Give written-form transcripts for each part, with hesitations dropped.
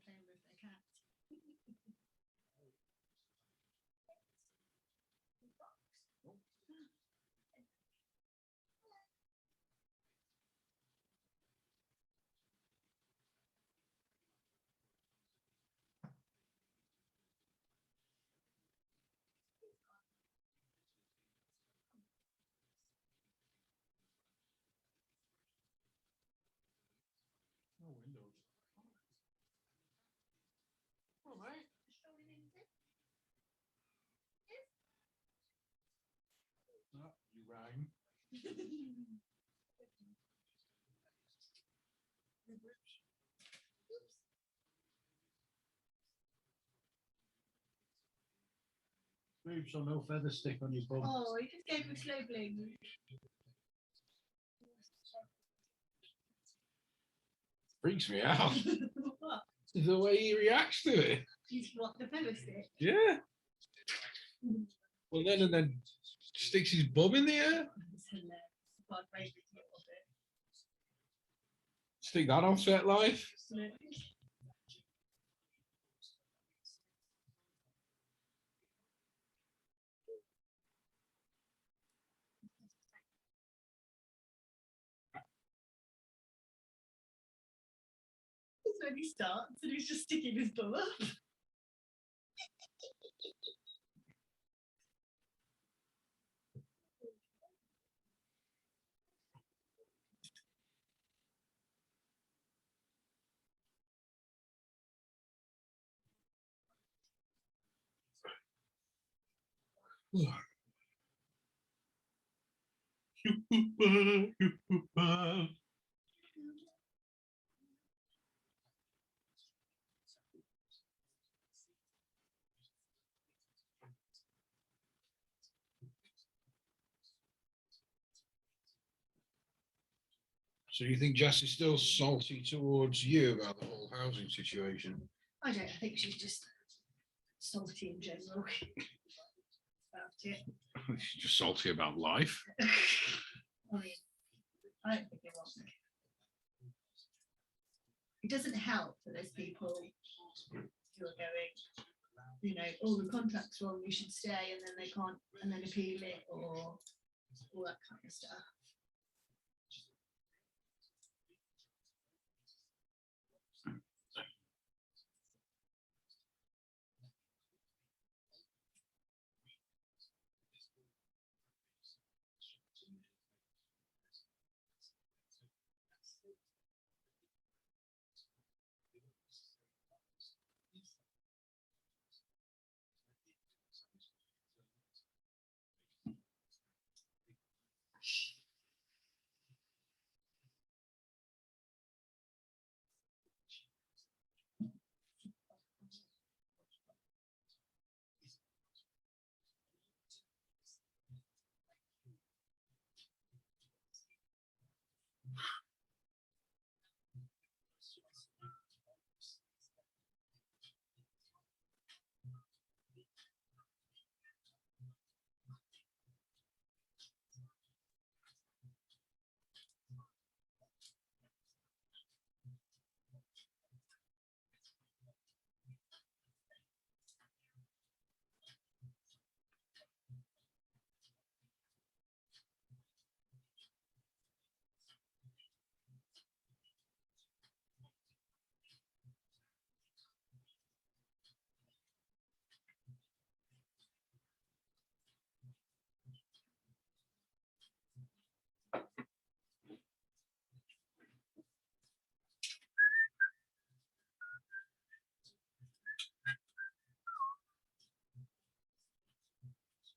playing with their cat. No windows. All right. Oh, you rang. Oops, so no feather stick on your bum. Oh, he just gave me slow bling. Freaks me out. What? The way he reacts to it. He's what, the feather stick? Yeah. Well, and then sticks his bum in the air. It's hilarious. My favourite bit of it. Stick that on Set Life. Absolutely. That's when he starts and he's just sticking his bum up. So you think Jess is still salty towards you about the whole housing situation? I don't. I think she's just salty in general about it. She's just salty about life. I mean, I don't think it was. It doesn't help that there's people who are going, you know, oh, the contract's wrong, you should stay, and then they can't, and then appeal it, or all that kind of stuff.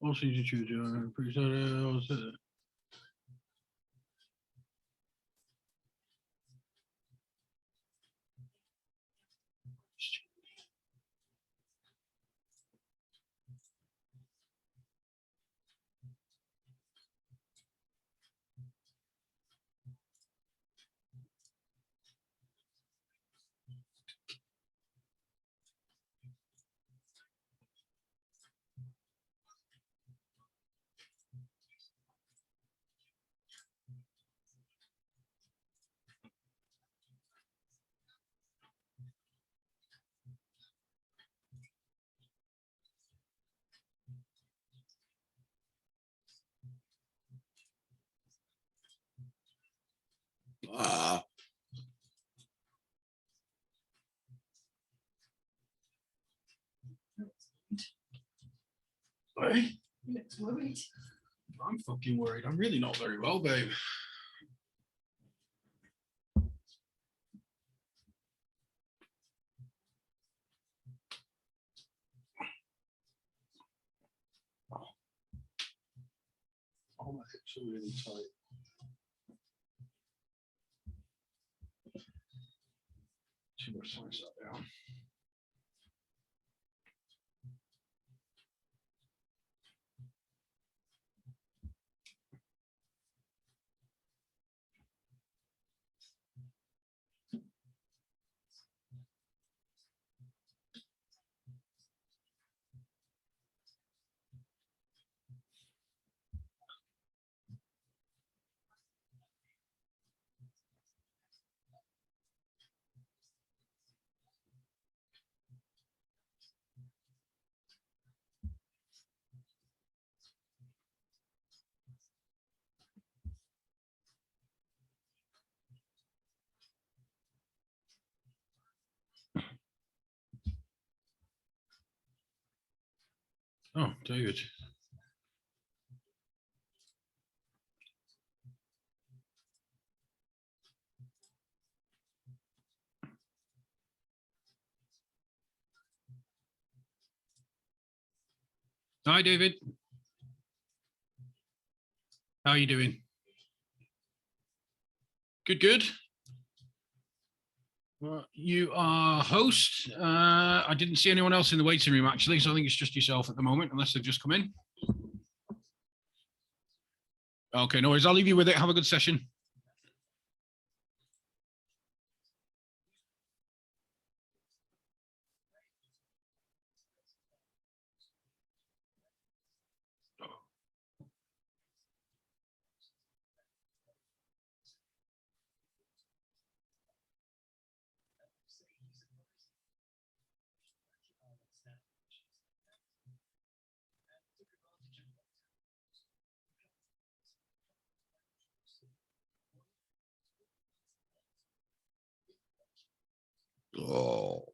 What's easy to do? Ah. Hey, He looks worried. I'm fucking worried. I'm really not very well, babe. Oh, my hips are really tight. Too much time sat down. Oh, David. Hi, David. How are you doing? Good, good. Well, you are host. I didn't see anyone else in the waiting room, actually, so I think it's just yourself at the moment, unless they've just come in. Okay, no worries. I'll leave you with it. Have a good session. Oh.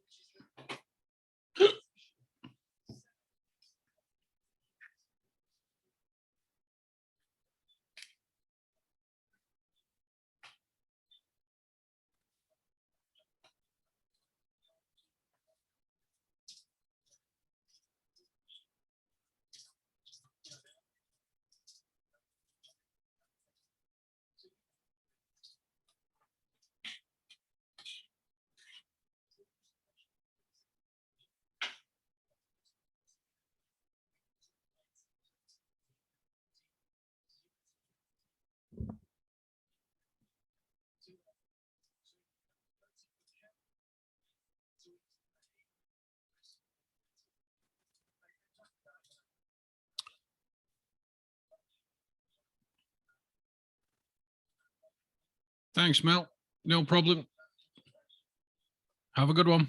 Thanks, Mel. No problem. Have a good one.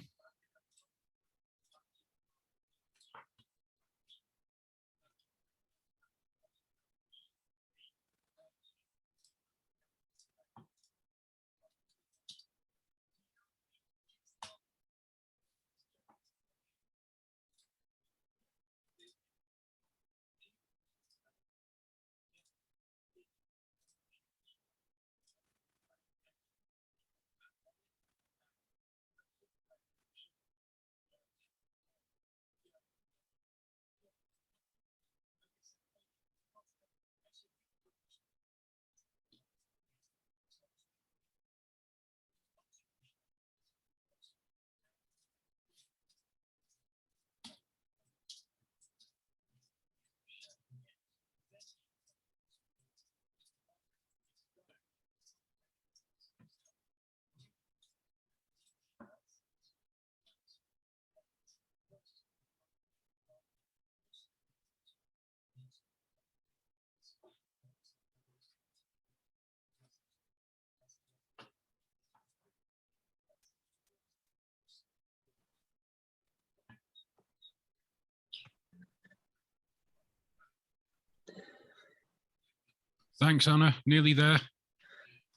Thanks, Anna. Nearly there.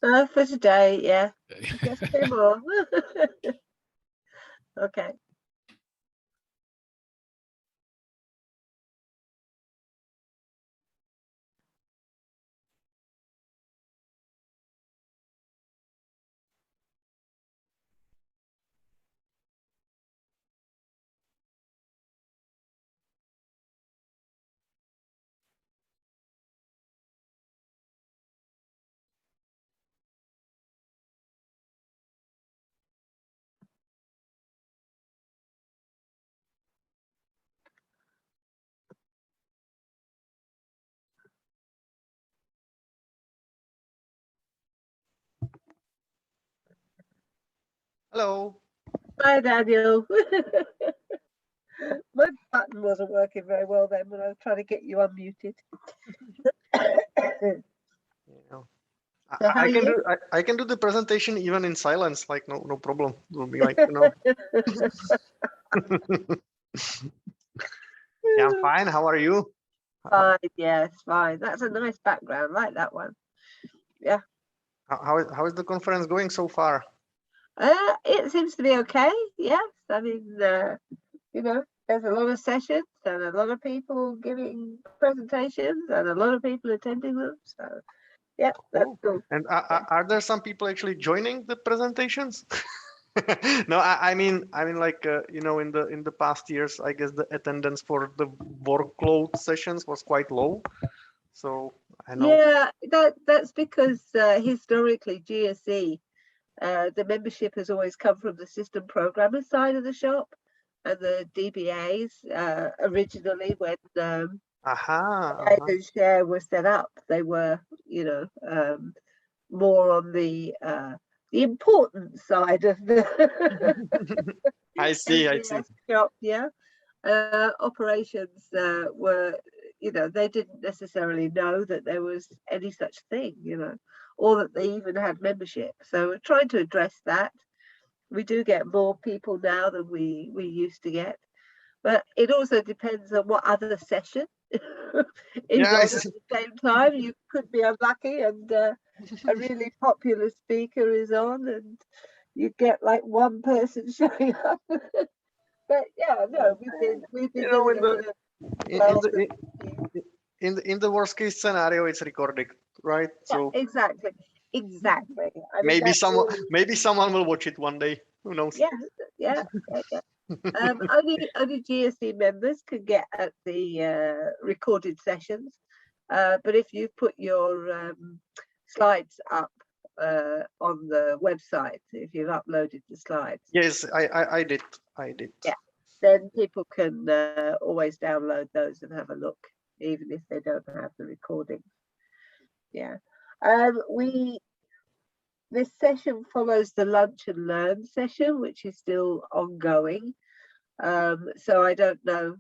For today, yeah. Okay. Just 2 more. Okay. Hello. Hi, Daniel. My button wasn't working very well then when I was trying to get you unmuted. Yeah. So how I are can you? do I can do the presentation even in silence, like no problem. It will be like, Yeah, I'm fine. How are you? Fine, yes, fine. That's a nice background. Like that one. Yeah. How is the conference going so far? It seems to be okay. Yes. I mean, there's a lot of sessions and a lot of people giving presentations and a lot of people attending them. So, yeah, that's Oh, cool. and Yeah. are there some people actually joining the presentations? No, I mean, like in the past years, I guess the attendance for the workload sessions was quite low. So I know. Yeah, that's because historically GSE, the membership has always come from the system programmer side of the shop, and the DBAs originally when Aha. and share was set up, they were more on the important side of the I see. I see. MBS shop. Yeah, operations were, they didn't necessarily know that there was any such thing, or that they even had membership. So we're trying to address that. We do get more people now than we used to get, but it also depends on what other session is Yeah, on at the same time. You could be unlucky and a really popular speaker is on and you get like one person showing up. But yeah, no, we've been getting in a the lot of in well, the in the worst case scenario, it's recorded, right? yeah, So exactly. I mean, maybe that's really, someone will watch it one day. Who knows? yeah, yeah, yeah. Only GSC members can get at the recorded sessions. But if you put your slides up on the website, if you've uploaded the slides, Yes, I did. I did. yeah, then people can always download those and have a look, even if they don't have the recording. Yeah. This session follows the lunch and learn session, which is still ongoing. So I don't know.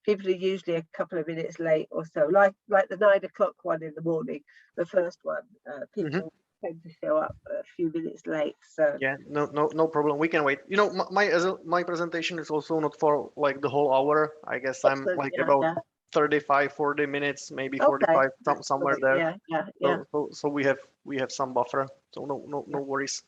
People are usually a couple of minutes late or so, like the 9 o'clock one in the morning, the first one. People tend to show up a few minutes late. So Yeah, no problem. We can wait. My presentation is also not for like the whole hour. I guess I'm excellent. like Yeah, about yeah. 35, 40 minutes, maybe Okay, 45, that's somewhere great. there. Yeah, yeah, yeah. So we have some buffer. So no Yeah. worries.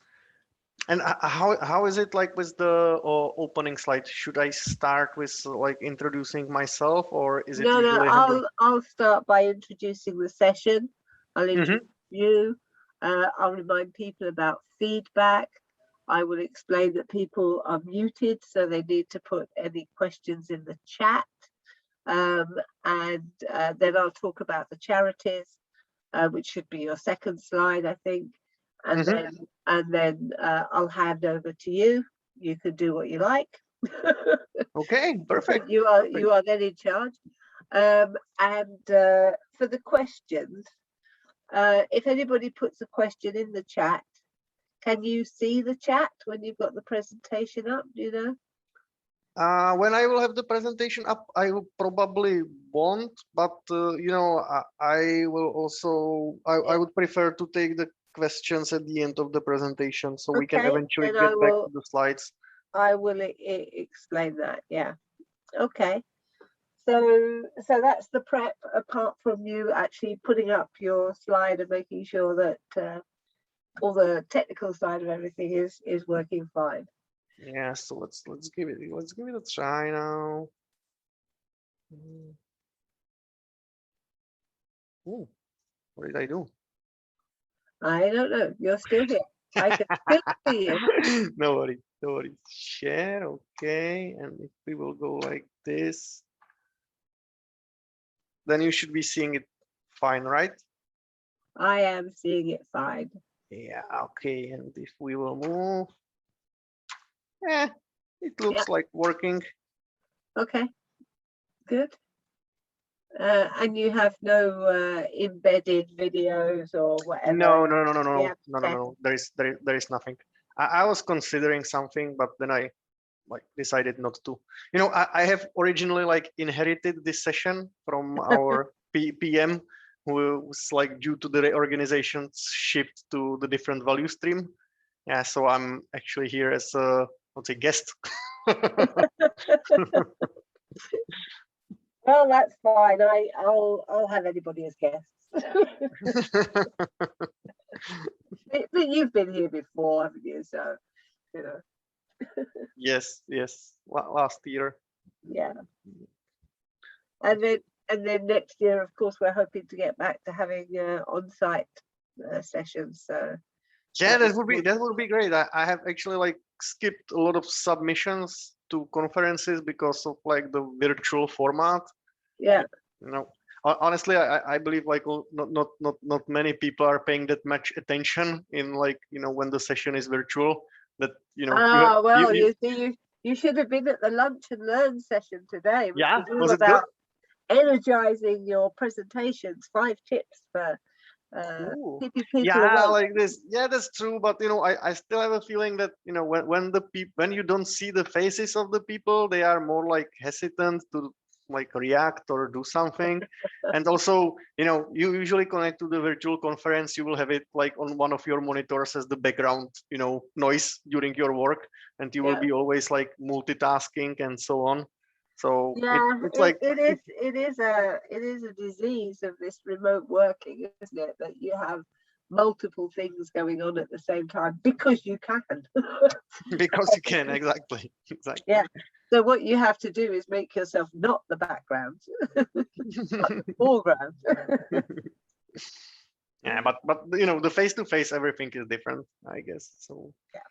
And how is it like with the opening slide? Should I start with like introducing myself, or is it No, usually handled? I'll start by introducing the session. I'll Mm-hmm. introduce you. I'll remind people about feedback. I will explain that people are muted, so they need to put any questions in the chat. And then I'll talk about the charities, which should be your second slide, I think. And then I'll hand over to you. You can do what you like. Okay, perfect. You are then in charge. And for the questions, if anybody puts a question in the chat, can you see the chat when you've got the presentation up? Do you know? When I will have the presentation up, I will probably won't, but I will also, I would prefer to take the questions at the end of the presentation so we can Okay, eventually then get back to the slides. I will explain that. Yeah. Okay. So that's the prep, apart from you actually putting up your slide and making sure that all the technical side of everything is working fine. Yeah, so let's give it a try now. Ooh, what did I do? I don't know. You're still here. I can still see you. No worries, no worries. Share, okay. And if we will go like this, then you should be seeing it fine, right? I am seeing it fine. Yeah, okay. And if we will move, yeah, it looks like working. Okay, good. And you have no embedded videos or whatever. No. Okay. There is nothing. I was considering something, but then I like decided not to. You know, I have originally like inherited this session from our PM, who was like due to the reorganization shift to the different value stream. Yeah, so I'm actually here as a, let's say, guest. Well, that's fine. I'll have anybody as guests. But you've been here before, haven't you? So, you know. Yes, last year. Yeah. And then next year, of course, we're hoping to get back to having on-site sessions. So Yeah, that that would be great. I have actually like skipped a lot of submissions to conferences because of like the virtual format. yeah. You know, honestly, I believe like not many people are paying that much attention in like, you know, when the session is virtual. That, you know, Well, you see, you should have been at the lunch and learn session today, which yeah, was all was it good? about energizing your presentations. 5 tips for Ooh. keeping people Yeah, awake. like this. Yeah, that's true. But you know, I still have a feeling that, you know, when you don't see the faces of the people, they are more like hesitant to like react or do something. And also, you know, you usually connect to the virtual conference, you will have it like on one of your monitors as the background, you know, noise during your work, and you will Yeah. be always like multitasking and so on. So Yeah, it's like it is a disease of this remote working, isn't it? That you have multiple things going on at the same time because you can. because you can, exactly. Yeah. So what you have to do is make yourself not the background, but the foreground. Yeah, but you know, the face-to-face everything is different, I guess. So Yeah.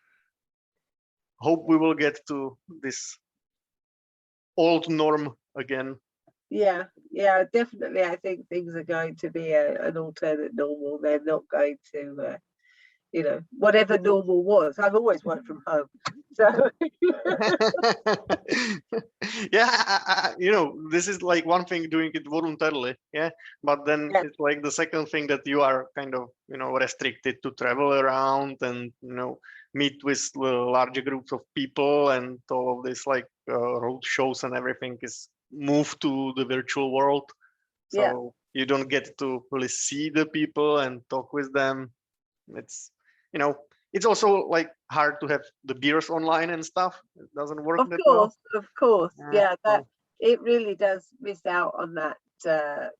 hope we will get to this old norm again. Yeah, definitely. I think things are going to be an alternate normal. They're not going to, you know, whatever normal was. I've always worked from home, so Yeah, you know, this is like one thing doing it voluntarily, yeah, but then yeah, it's like the second thing that you are kind of, you know, restricted to travel around and, you know, meet with larger groups of people, and all of this like road shows and everything is moved to the virtual world. yeah. So you don't get to really see the people and talk with them. It's, you know, it's also like hard to have the beers online and stuff. It doesn't work that well. Of course. Yeah, Yeah, that so it really does miss out on that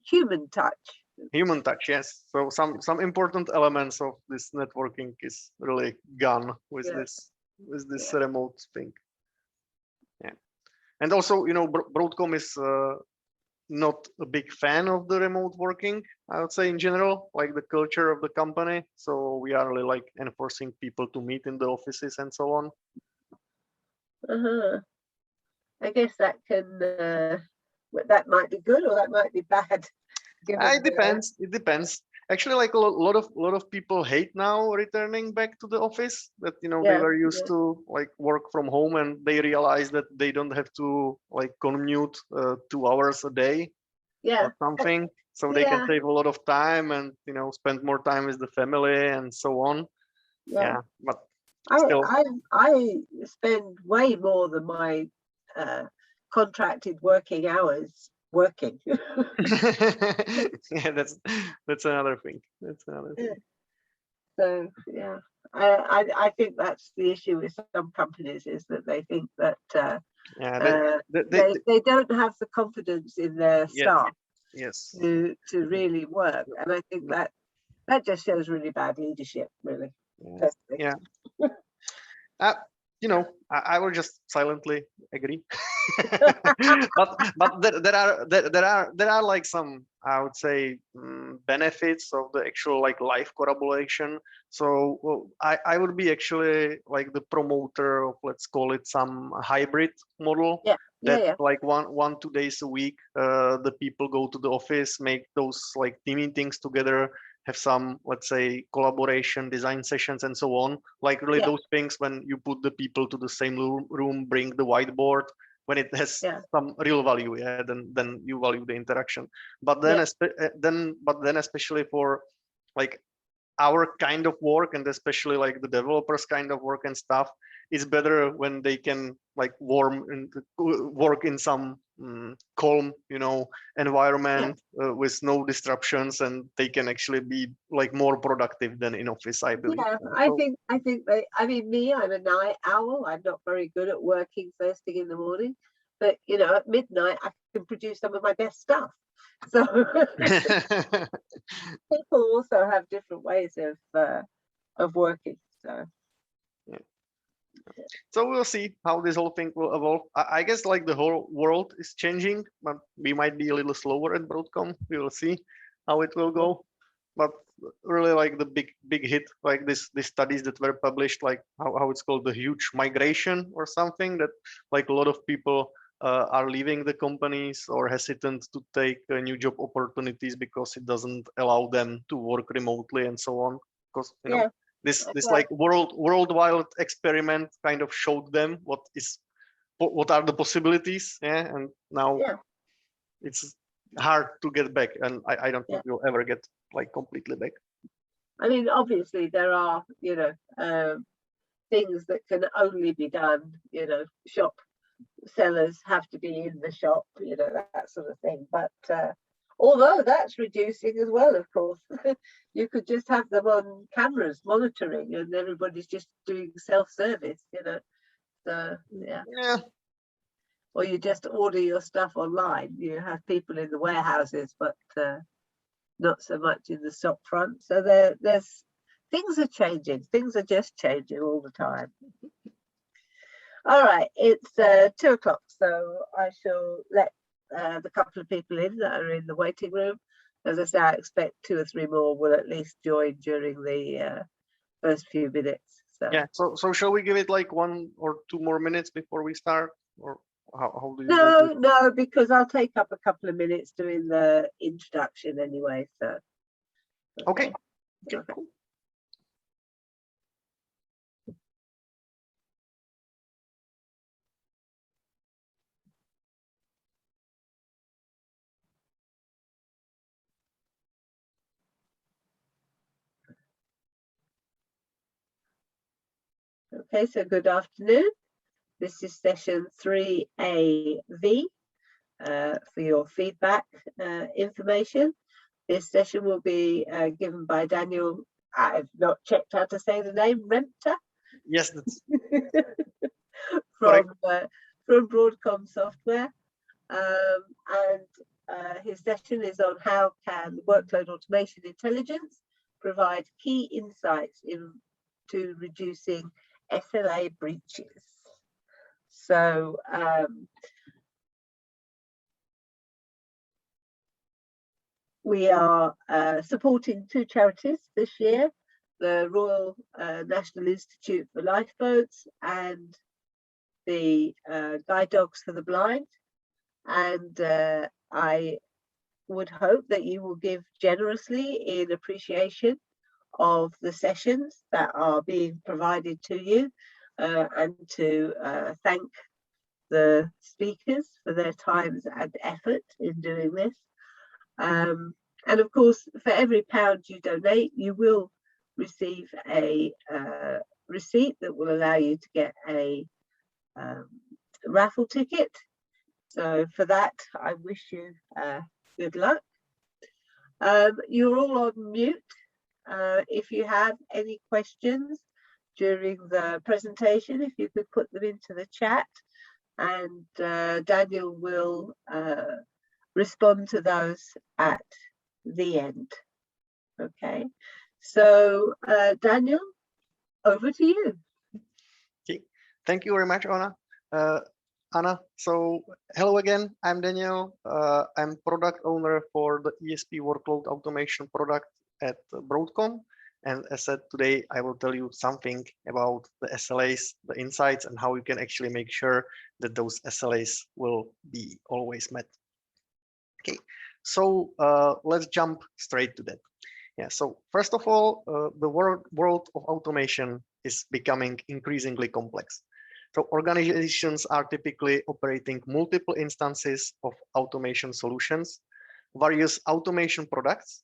human touch. human touch, yes. So some important elements of this networking is really gone with Yeah, this yeah. remote thing. Yeah, and also, you know, Broadcom is not a big fan of the remote working, I would say, in general, like the culture of the company. So we are really like enforcing people to meet in the offices and so on. Uh-huh. I guess that can that might be good or that might be bad. Given It depends. It depends. Actually, like a lot of people hate now returning back to the office. That, you know, they yeah, were used to like work from home, and they realize that they don't have to like commute 2 hours a day yeah, or something, so they can yeah, save a lot of time and, you know, spend more time with the family and so on. yeah. Yeah, but I still. I spend way more than my contracted working hours working. Yeah, that's another thing. That's another thing. So yeah, I think that's the issue with some companies, is that they think that Yeah, They don't have the confidence in their yes, staff yes. to really work, and I think that just shows really bad leadership, really. Personally. Yeah. Uh, I will just silently agree. but there are like some, I would say, benefits of the actual like live collaboration. So well, I would be actually like the promoter of, let's call it, some hybrid model. Yeah. That like 2 days a week, the people go to the office, make those like team meetings together, have some, let's say, collaboration, design sessions, and so on. Like really those things when you put the people to the same room, bring the whiteboard, when it has some real value, then you value the interaction. But then, especially for like our kind of work, and especially like the developers kind of work and stuff, it's better when they can like work in some calm, environment, with no disruptions, and they can actually be like more productive than in office, I believe. I think I mean, me, I'm a night owl. I'm not very good at working first thing in the morning, but at midnight I can produce some of my best stuff. So people also have different ways of working. So we'll see how this whole thing will evolve. I guess like the whole world is changing, but we might be a little slower at Broadcom. We will see how it will go. But really, like the big hit, like these studies that were published, like how it's called, the huge migration or something, that like a lot of people are leaving the companies or hesitant to take new job opportunities because it doesn't allow them to work remotely and so on. Because this like worldwide experiment kind of showed them what are the possibilities, and now it's hard to get back, and I don't think we'll ever get like completely back. I mean, obviously there are things that can only be done, shop sellers have to be in the shop, that sort of thing, but although that's reducing as well, of course. You could just have them on cameras monitoring and everybody's just doing self-service, so or you just order your stuff online. You have people in the warehouses, but not so much in the shop front. So there's things are changing. Things are just changing all the time. All right, it's 2 o'clock, so I shall let the couple of people in that are in the waiting room. As I say, I expect 2 or 3 more will at least join during the first few minutes. So shall we give it like 1 or 2 more minutes before we start, or how do you? No, because I'll take up a couple of minutes doing the introduction anyway. So okay, cool. Okay, so good afternoon. This is session 3AV for your feedback information. This session will be given by Daniel. I've not checked how to say the name, Rempter. Yes, that's from Broadcom Software, and his session is on how can Workload Automation Intelligence provide key insights into reducing SLA breaches. So we are supporting 2 charities this year, the Royal National Institute for Lifeboats and the Guide Dogs for the Blind. And I would hope that you will give generously in appreciation of the sessions that are being provided to you, and to thank the speakers for their times and effort in doing this. And of course, for every £1 you donate, you will receive a receipt that will allow you to get a raffle ticket. So for that, I wish you good luck. You're all on mute. If you have any questions during the presentation, if you could put them into the chat, and Daniel will respond to those at the end. Okay, so Daniel, over to you. Okay, thank you very much, Anna. So hello again, I'm Daniel. I'm product owner for the ESP workload automation product at Broadcom. And as said, today I will tell you something about the SLAs, the insights, and how you can actually make sure that those SLAs will be always met. Okay, so let's jump straight to that. Yeah, so first of all, the world of automation is becoming increasingly complex. So organizations are typically operating multiple instances of automation solutions, various automation products,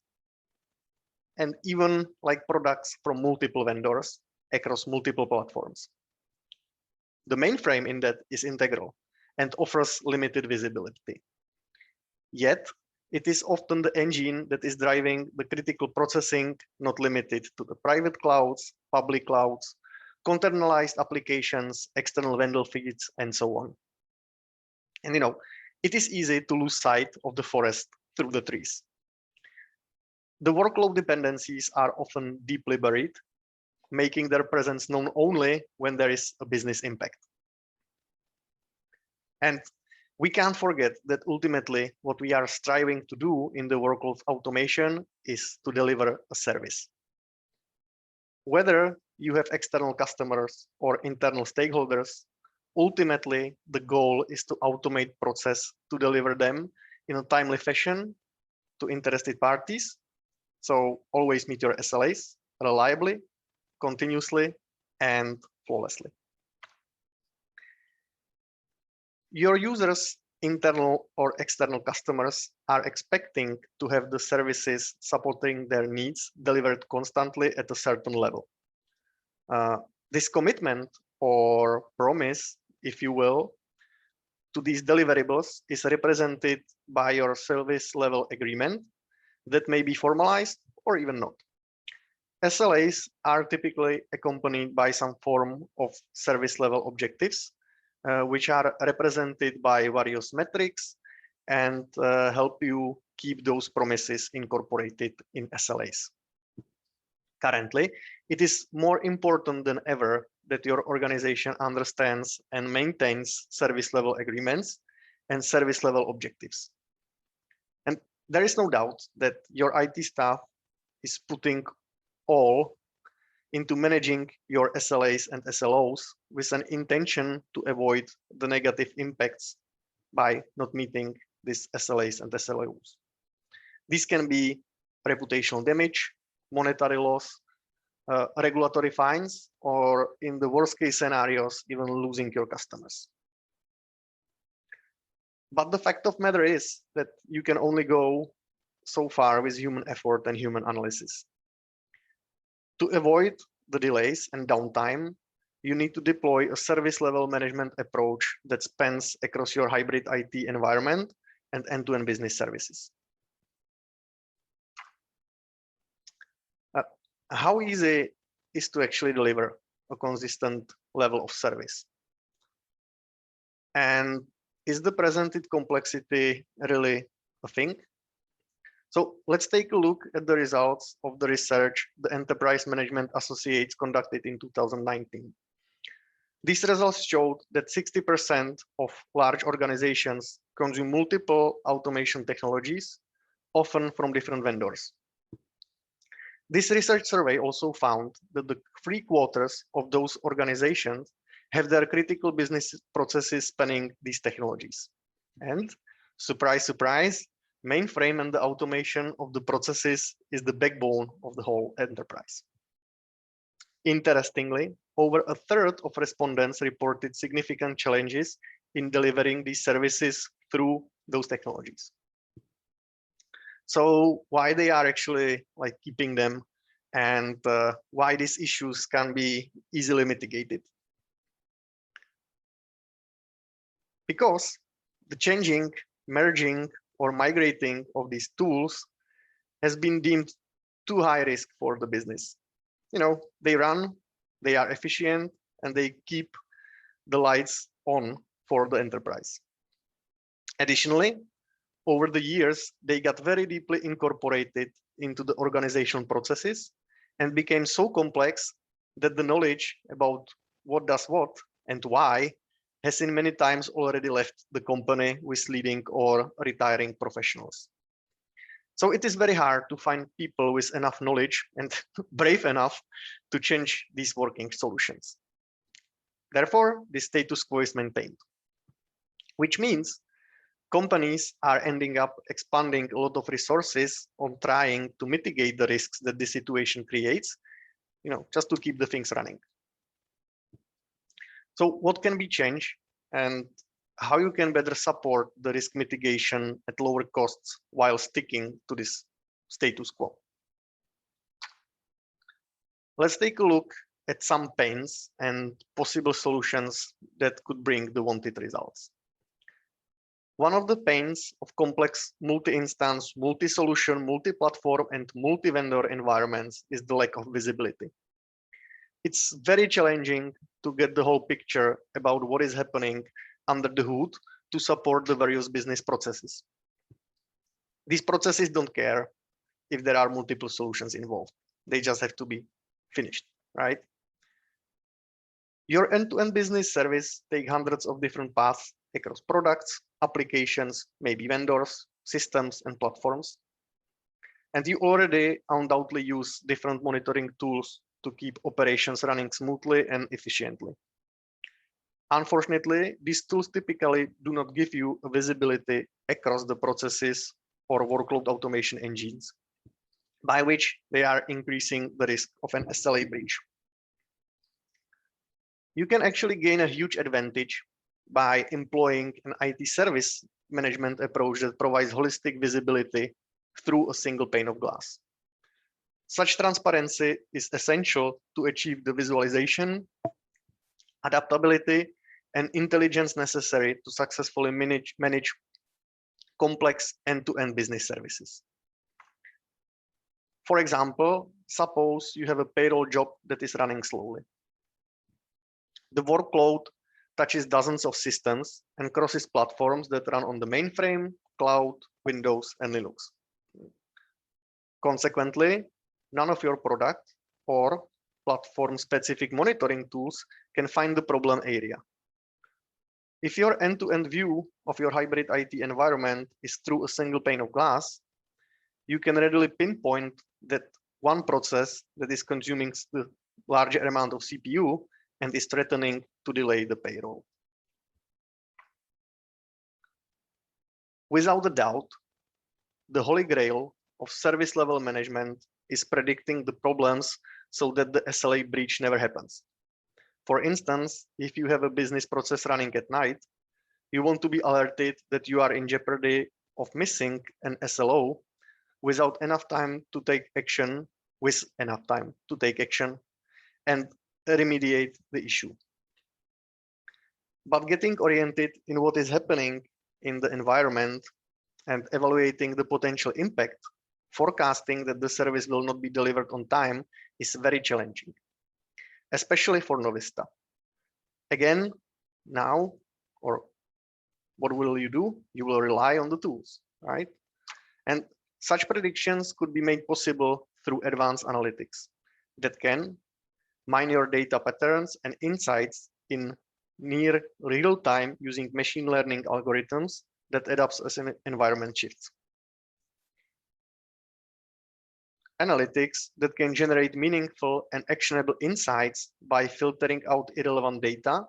and even like products from multiple vendors across multiple platforms. The mainframe in that is integral and offers limited visibility. Yet, it is often the engine that is driving the critical processing, not limited to the private clouds, public clouds, containerized applications, external vendor feeds, and so on. And it is easy to lose sight of the forest through the trees. The workload dependencies are often deeply buried, making their presence known only when there is a business impact. And we can't forget that ultimately what we are striving to do in the workload automation is to deliver a service. Whether you have external customers or internal stakeholders, ultimately the goal is to automate process to deliver them in a timely fashion to interested parties. So always meet your SLAs reliably, continuously, and flawlessly. Your users, internal or external customers, are expecting to have the services supporting their needs delivered constantly at a certain level. This commitment or promise, if you will, to these deliverables is represented by your service level agreement that may be formalized or even not. SLAs are typically accompanied by some form of service level objectives, which are represented by various metrics and help you keep those promises incorporated in SLAs. Currently, it is more important than ever that your organization understands and maintains service level agreements and service level objectives. And there is no doubt that your IT staff is putting all into managing your SLAs and SLOs with an intention to avoid the negative impacts by not meeting these SLAs and SLOs. This can be reputational damage, monetary loss, regulatory fines, or in the worst case scenarios, even losing your customers. But the fact of matter is that you can only go so far with human effort and human analysis. To avoid the delays and downtime, you need to deploy a service level management approach that spans across your hybrid IT environment and end-to-end business services. How easy is to actually deliver a consistent level of service? And is the presented complexity really a thing? So let's take a look at the results of the research the Enterprise Management Associates conducted in 2019. These results showed that 60% of large organizations consume multiple automation technologies, often from different vendors. This research survey also found that the 3/4 of those organizations have their critical business processes spanning these technologies. And surprise, surprise, mainframe and the automation of the processes is the backbone of the whole enterprise. Interestingly, over 1/3 of respondents reported significant challenges in delivering these services through those technologies. So why they are actually like keeping them, and why these issues can be easily mitigated? Because the changing, merging, or migrating of these tools has been deemed too high risk for the business. They run, they are efficient, and they keep the lights on for the enterprise. Additionally, over the years, they got very deeply incorporated into the organizational processes and became so complex that the knowledge about what does what and why has in many times already left the company with leading or retiring professionals. So it is very hard to find people with enough knowledge and brave enough to change these working solutions. Therefore, the status quo is maintained, which means companies are ending up expanding a lot of resources on trying to mitigate the risks that this situation creates, just to keep the things running. So what can be changed and how you can better support the risk mitigation at lower costs while sticking to this status quo? Let's take a look at some pains and possible solutions that could bring the wanted results. One of the pains of complex multi-instance, multi-solution, multi-platform, and multi-vendor environments is the lack of visibility. It's very challenging to get the whole picture about what is happening under the hood to support the various business processes. These processes don't care if there are multiple solutions involved. They just have to be finished, right? Your end-to-end business service takes hundreds of different paths across products, applications, maybe vendors, systems, and platforms. And you already undoubtedly use different monitoring tools to keep operations running smoothly and efficiently. Unfortunately, these tools typically do not give you a visibility across the processes or workload automation engines, by which they are increasing the risk of an SLA breach. You can actually gain a huge advantage by employing an IT service management approach that provides holistic visibility through a single pane of glass. Such transparency is essential to achieve the visualization, adaptability, and intelligence necessary to successfully manage complex end-to-end business services. For example, suppose you have a payroll job that is running slowly. The workload touches dozens of systems and crosses platforms that run on the mainframe, cloud, Windows, and Linux. Consequently, none of your product or platform-specific monitoring tools can find the problem area. If your end-to-end view of your hybrid IT environment is through a single pane of glass, you can readily pinpoint that one process that is consuming the larger amount of CPU and is threatening to delay the payroll. Without a doubt, the holy grail of service level management is predicting the problems so that the SLA breach never happens. For instance, if you have a business process running at night, you want to be alerted that you are in jeopardy of missing an SLO without enough time to take action, and remediate the issue. But getting oriented in what is happening in the environment and evaluating the potential impact, forecasting that the service will not be delivered on time is very challenging, especially for novice staff. Again, now, or what will you do? You will rely on the tools, right? And such predictions could be made possible through advanced analytics that can mine your data patterns and insights in near real time using machine learning algorithms that adapts as an environment shifts. Analytics that can generate meaningful and actionable insights by filtering out irrelevant data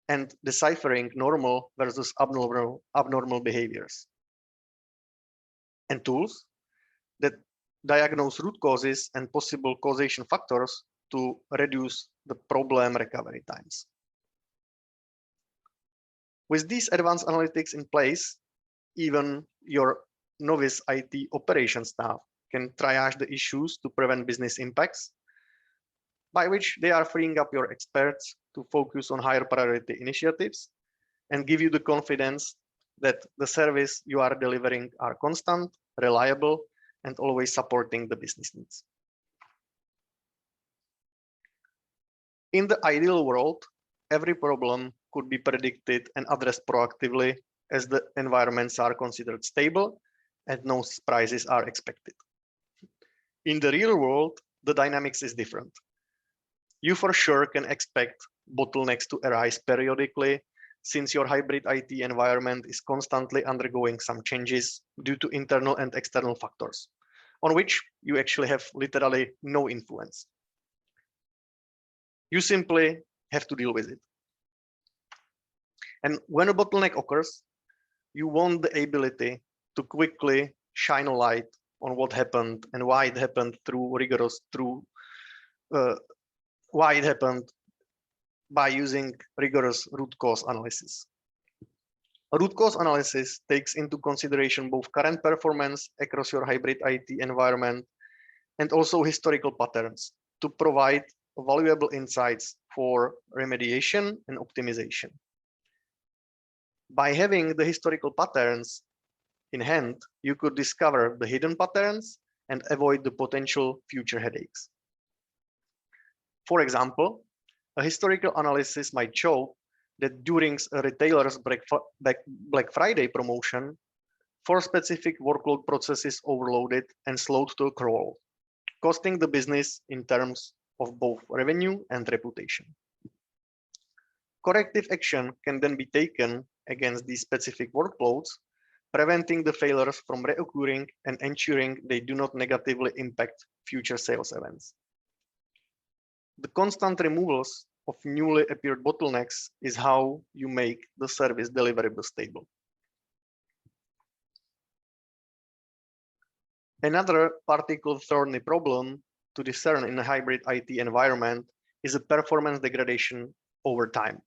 and deciphering normal versus abnormal behaviors. And tools that diagnose root causes and possible causation factors to reduce the problem recovery times. With these advanced analytics in place, even your novice IT operations staff can triage the issues to prevent business impacts, by which they are freeing up your experts to focus on higher priority initiatives and give you the confidence that the service you are delivering are constant, reliable, and always supporting the business needs. In the ideal world, every problem could be predicted and addressed proactively as the environments are considered stable and no surprises are expected. In the real world, the dynamics is different. You for sure can expect bottlenecks to arise periodically since your hybrid IT environment is constantly undergoing some changes due to internal and external factors on which you actually have literally no influence. You simply have to deal with it. And when a bottleneck occurs, you want the ability to quickly shine a light on what happened and why it happened why it happened by using rigorous root cause analysis. A root cause analysis takes into consideration both current performance across your hybrid IT environment and also historical patterns to provide valuable insights for remediation and optimization. By having the historical patterns in hand, you could discover the hidden patterns and avoid the potential future headaches. For example, a historical analysis might show that during a retailer's Black Friday promotion, 4 specific workload processes overloaded and slowed to a crawl, costing the business in terms of both revenue and reputation. Corrective action can then be taken against these specific workloads, preventing the failures from reoccurring and ensuring they do not negatively impact future sales events. The constant removals of newly appeared bottlenecks is how you make the service deliverable stable. Another particular thorny problem to discern in a hybrid IT environment is a performance degradation over time.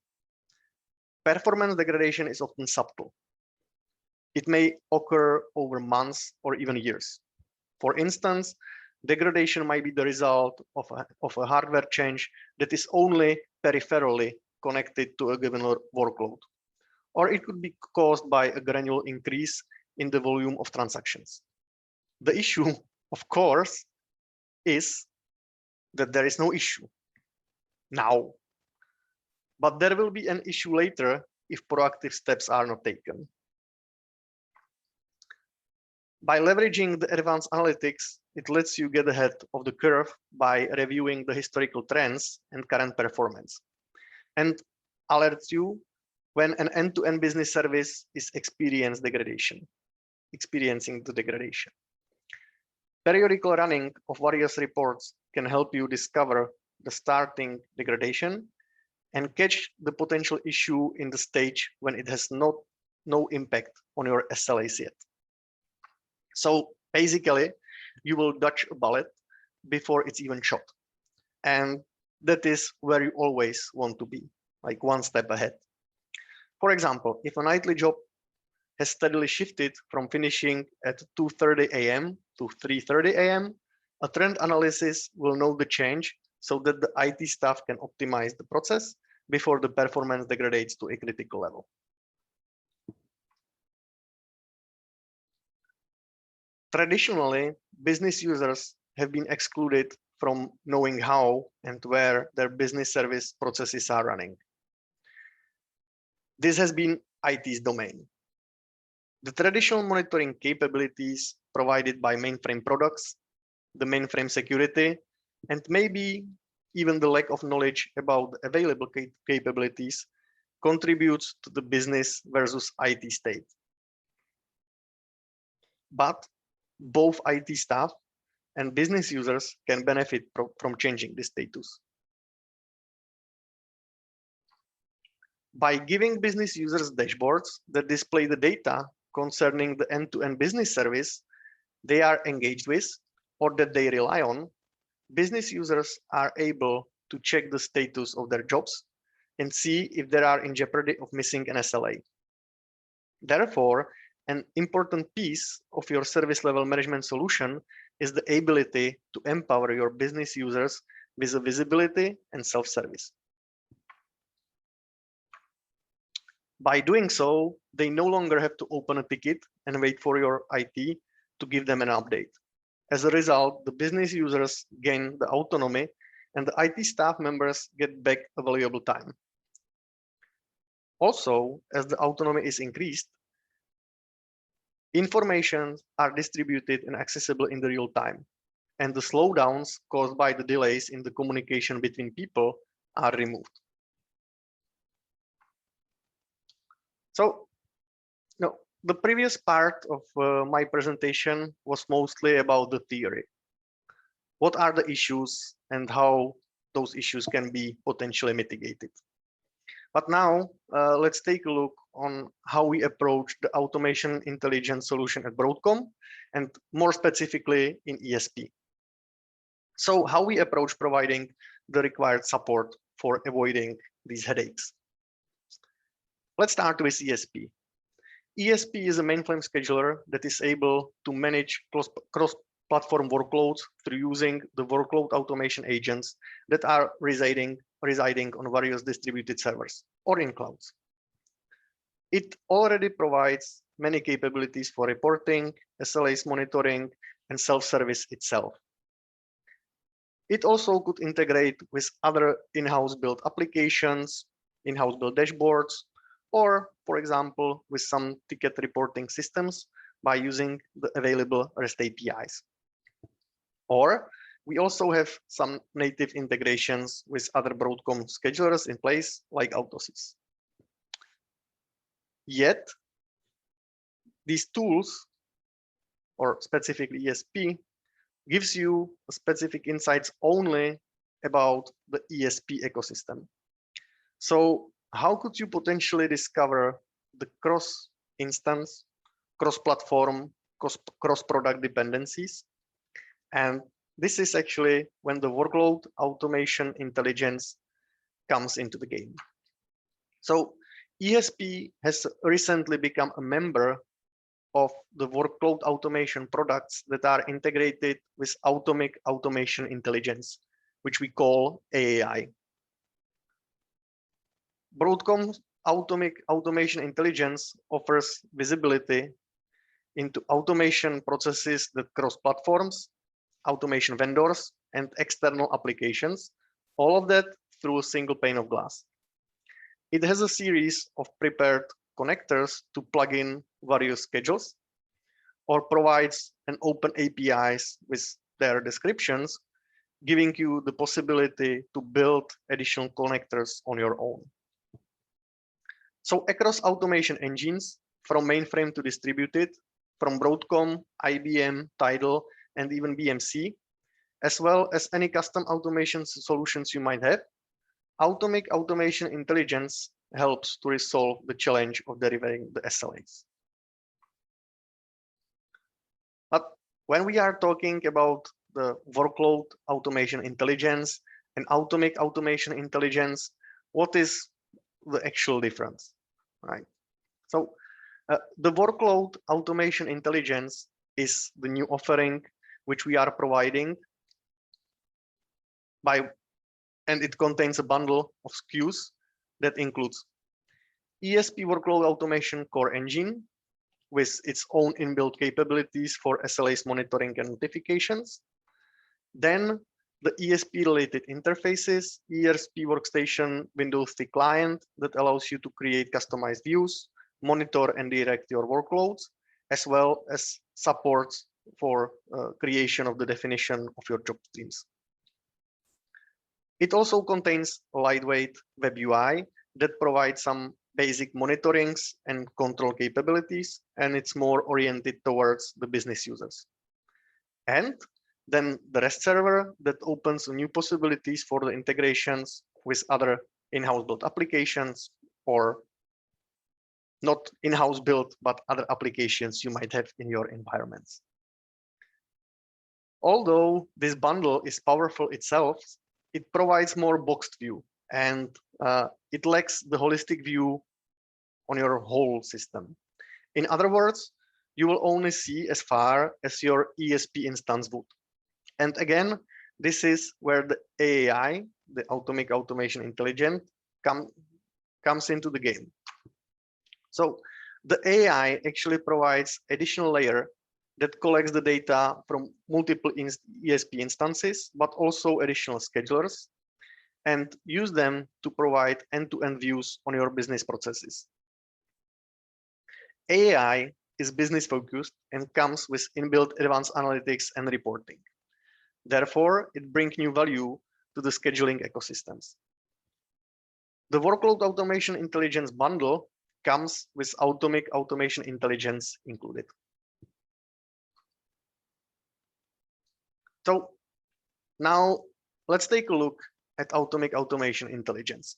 Performance degradation is often subtle. It may occur over months or even years. For instance, degradation might be the result of a hardware change that is only peripherally connected to a given workload, or it could be caused by a gradual increase in the volume of transactions. The issue, of course, is that there is no issue now, but there will be an issue later if proactive steps are not taken. By leveraging the advanced analytics, it lets you get ahead of the curve by reviewing the historical trends and current performance, and alerts you when an end-to-end business service is experiencing the degradation. Periodical running of various reports can help you discover the starting degradation and catch the potential issue in the stage when it has no impact on your SLAs yet. So basically, you will dodge a bullet before it's even shot. And that is where you always want to be, like one step ahead. For example, if a nightly job has steadily shifted from finishing at 2:30 a.m. to 3:30 a.m., a trend analysis will know the change so that the IT staff can optimize the process before the performance degrades to a critical level. Traditionally, business users have been excluded from knowing how and where their business service processes are running. This has been IT's domain. The traditional monitoring capabilities provided by mainframe products, the mainframe security, and maybe even the lack of knowledge about the available capabilities contributes to the business versus IT state. But both IT staff and business users can benefit from changing this status. By giving business users dashboards that display the data concerning the end-to-end business service they are engaged with or that they rely on, business users are able to check the status of their jobs and see if they are in jeopardy of missing an SLA. Therefore, an important piece of your service level management solution is the ability to empower your business users with the visibility and self-service. By doing so, they no longer have to open a ticket and wait for your IT to give them an update. As a result, the business users gain the autonomy and the IT staff members get back a valuable time. Also, as the autonomy is increased, information are distributed and accessible in the real time, and the slowdowns caused by the delays in the communication between people are removed. So, the previous part of my presentation was mostly about the theory. What are the issues and how those issues can be potentially mitigated? But now let's take a look on how we approach the automation intelligence solution at Broadcom, and more specifically in ESP. So how we approach providing the required support for avoiding these headaches. Let's start with ESP. ESP is a mainframe scheduler that is able to manage cross-platform workloads through using the workload automation agents that are residing on various distributed servers or in clouds. It already provides many capabilities for reporting, SLAs monitoring, and self-service itself. It also could integrate with other in-house built applications, in-house built dashboards, or, for example, with some ticket reporting systems by using the available REST APIs. Or we also have some native integrations with other Broadcom schedulers in place, like Autosys. Yet, these tools, or specifically ESP, gives you specific insights only about the ESP ecosystem. So how could you potentially discover the cross-instance, cross-platform, cross-product dependencies? And this is actually when the workload automation intelligence comes into the game. So ESP has recently become a member of the workload automation products that are integrated with Atomic Automation Intelligence, which we call AAI. Broadcom's Atomic Automation Intelligence offers visibility into automation processes that cross platforms, automation vendors, and external applications, all of that through a single pane of glass. It has a series of prepared connectors to plug in various schedules, or provides an open APIs with their descriptions, giving you the possibility to build additional connectors on your own. So across automation engines, from mainframe to distributed, from Broadcom, IBM, Tidal, and even BMC, as well as any custom automation solutions you might have, Atomic Automation Intelligence helps to resolve the challenge of delivering the SLAs. But when we are talking about the workload automation intelligence and Atomic Automation Intelligence, what is the actual difference, right? So the workload automation intelligence is the new offering which we are providing and it contains a bundle of SKUs that includes ESP workload automation core engine with its own inbuilt capabilities for SLAs monitoring and notifications. Then the ESP related interfaces, ESP workstation Windows 3 client that allows you to create customized views, monitor and direct your workloads, as well as supports for creation of the definition of your job streams. It also contains a lightweight web UI that provides some basic monitorings and control capabilities, and it's more oriented towards the business users. And then the REST server that opens new possibilities for the integrations with other in-house built applications, or not in-house built, but other applications you might have in your environments. Although this bundle is powerful itself, it provides more boxed view, and it lacks the holistic view on your whole system. In other words, you will only see as far as your ESP instance would. And again, this is where the AAI, the Atomic Automation Intelligence, comes into the game. So the AI actually provides additional layer that collects the data from multiple ESP instances, but also additional schedulers. and use them to provide end-to-end views on your business processes. AI is business focused and comes with inbuilt advanced analytics and reporting. Therefore, it brings new value to the scheduling ecosystems. The Workload Automation Intelligence bundle comes with Automation Intelligence included. So now let's take a look at Automation Intelligence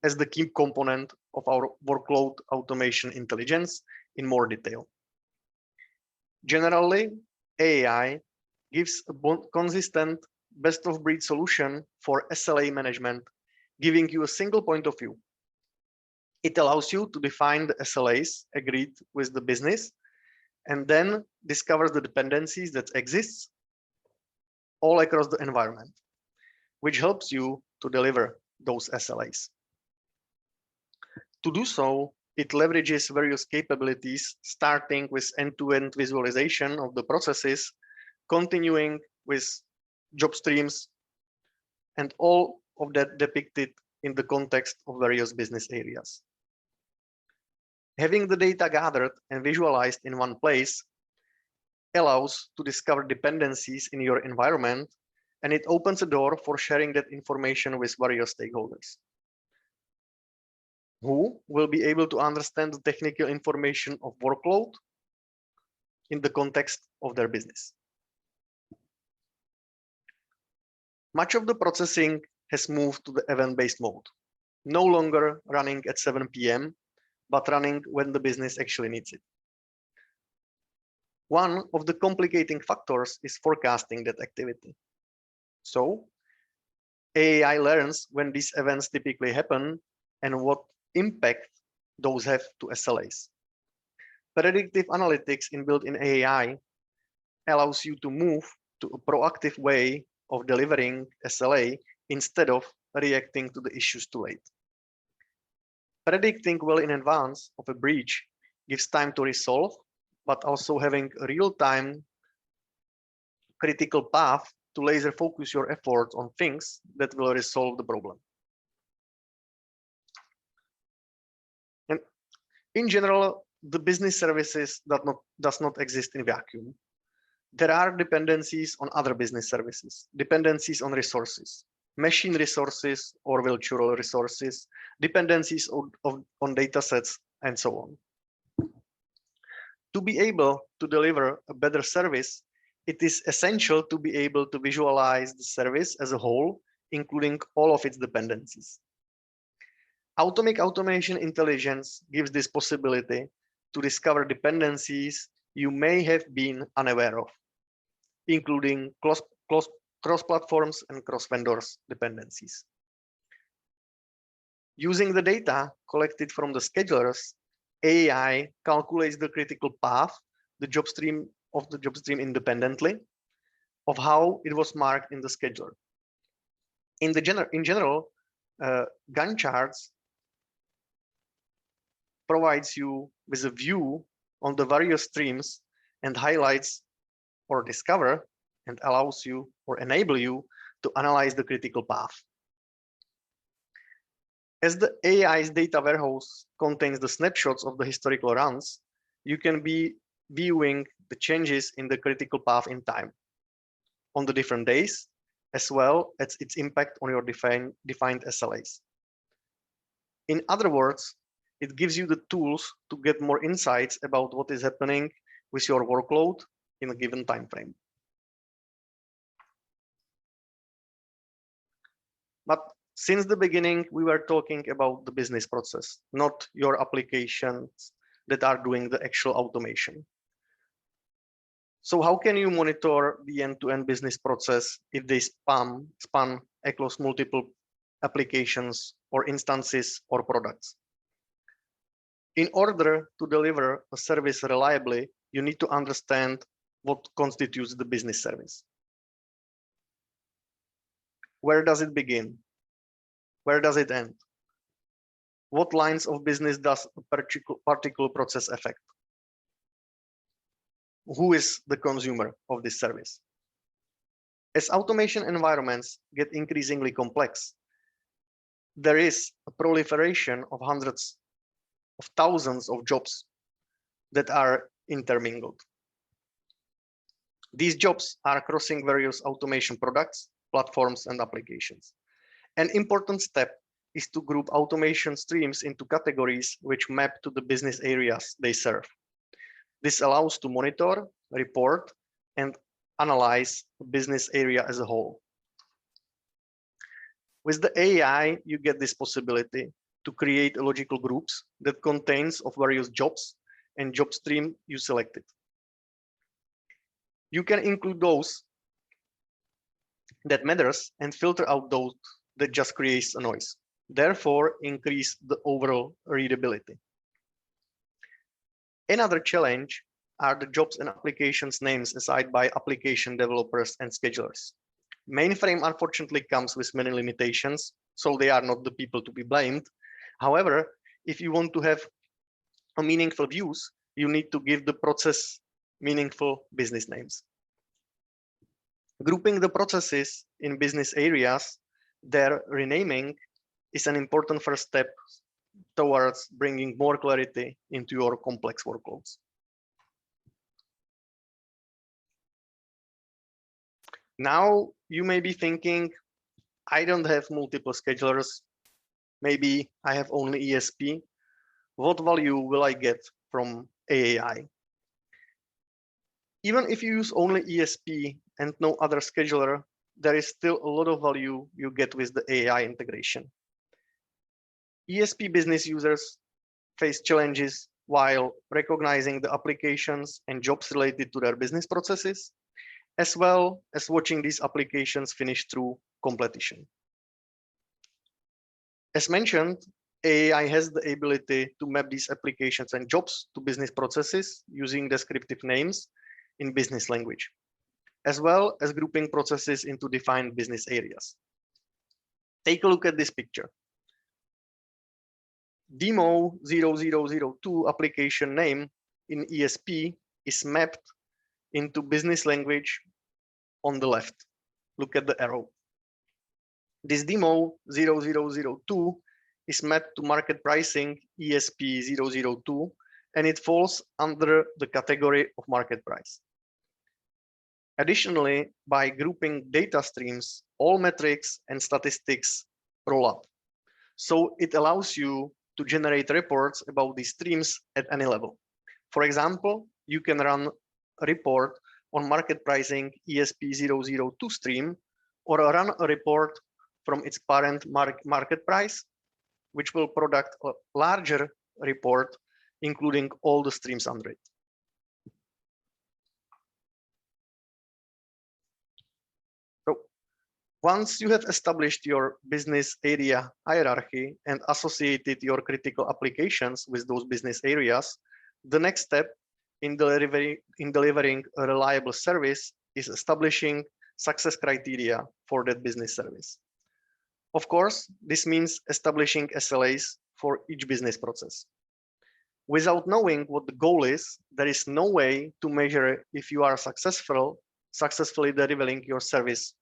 as the key component of our Workload Automation Intelligence in more detail. Generally, AI gives a consistent best-of-breed solution for SLA management, giving you a single point of view. It allows you to define the SLAs agreed with the business and then discovers the dependencies that exist all across the environment, which helps you to deliver those SLAs. To do so, it leverages various capabilities, starting with end-to-end visualization of the processes, continuing with job streams, and all of that depicted in the context of various business areas. Having the data gathered and visualized in one place allows to discover dependencies in your environment, and it opens a door for sharing that information with various stakeholders who will be able to understand the technical information of workload in the context of their business. Much of the processing has moved to the event-based mode, no longer running at 7 p.m., but running when the business actually needs it. One of the complicating factors is forecasting that activity. So AI learns when these events typically happen and what impact those have to SLAs. Predictive analytics inbuilt in AI allows you to move to a proactive way of delivering SLA instead of reacting to the issues too late. Predicting well in advance of a breach gives time to resolve, but also having a real-time critical path to laser focus your efforts on things that will resolve the problem. And in general, the business services does not exist in vacuum. There are dependencies on other business services, dependencies on resources, machine resources or virtual resources, dependencies on data sets, and so on. To be able to deliver a better service, it is essential to be able to visualize the service as a whole, including all of its dependencies. Automation Intelligence gives this possibility to discover dependencies you may have been unaware of, including cross-platforms and cross-vendors dependencies. Using the data collected from the schedulers, AI calculates the critical path, the job stream independently of how it was marked in the scheduler. In general, Gantt charts provides you with a view on the various streams and highlights or discover and allows you or enable you to analyze the critical path. As the AI's data warehouse contains the snapshots of the historical runs, you can be viewing the changes in the critical path in time on the different days, as well as its impact on your defined SLAs. In other words, it gives you the tools to get more insights about what is happening with your workload in a given time frame. But since the beginning, we were talking about the business process, not your applications that are doing the actual automation. So how can you monitor the end-to-end business process if they span across multiple applications or instances or products? In order to deliver a service reliably, you need to understand what constitutes the business service. Where does it begin? Where does it end? What lines of business does a particular process affect? Who is the consumer of this service? As automation environments get increasingly complex, there is a proliferation of hundreds of thousands of jobs that are intermingled. These jobs are crossing various automation products, platforms, and applications. An important step is to group automation streams into categories which map to the business areas they serve. This allows to monitor, report, and analyze the business area as a whole. With the AI, you get this possibility to create logical groups that contains of various jobs and job stream you selected. You can include those that matters and filter out those that just creates a noise. Therefore, increase the overall readability. Another challenge are the jobs and applications names assigned by application developers and schedulers. Mainframe unfortunately comes with many limitations, so they are not the people to be blamed. However, if you want to have a meaningful views, you need to give the process meaningful business names. Grouping the processes in business areas, their renaming is an important first step towards bringing more clarity into your complex workloads. Now you may be thinking, I don't have multiple schedulers. Maybe I have only ESP. What value will I get from AI? Even if you use only ESP and no other scheduler, there is still a lot of value you get with the AI integration. ESP business users face challenges while recognizing the applications and jobs related to their business processes, as well as watching these applications finish through completion. As mentioned, AI has the ability to map these applications and jobs to business processes using descriptive names in business language, as well as grouping processes into defined business areas. Take a look at this picture. Demo 0002 application name in ESP is mapped into business language on the left. Look at the arrow. This demo 0002 is mapped to market pricing ESP 002, and it falls under the category of market price. Additionally, by grouping data streams, all metrics and statistics roll up. So it allows you to generate reports about these streams at any level. For example, you can run a report on market pricing ESP 002 stream, or run a report from its parent market price, which will produce a larger report, including all the streams under it. So once you have established your business area hierarchy and associated your critical applications with those business areas, the next step in delivering a reliable service is establishing success criteria for that business service. Of course, this means establishing SLAs for each business process. Without knowing what the goal is, there is no way to measure if you are successfully delivering your service.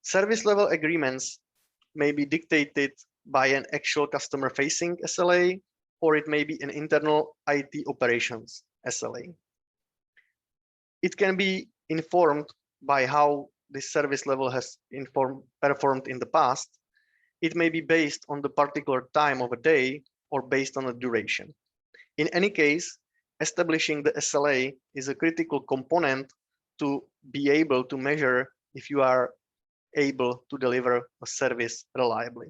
Service level agreements may be dictated by an actual customer facing SLA, or it may be an internal IT operations SLA. It can be informed by how this service level has performed in the past. It may be based on the particular time of a day or based on a duration. In any case, establishing the SLA is a critical component to be able to measure if you are able to deliver a service reliably.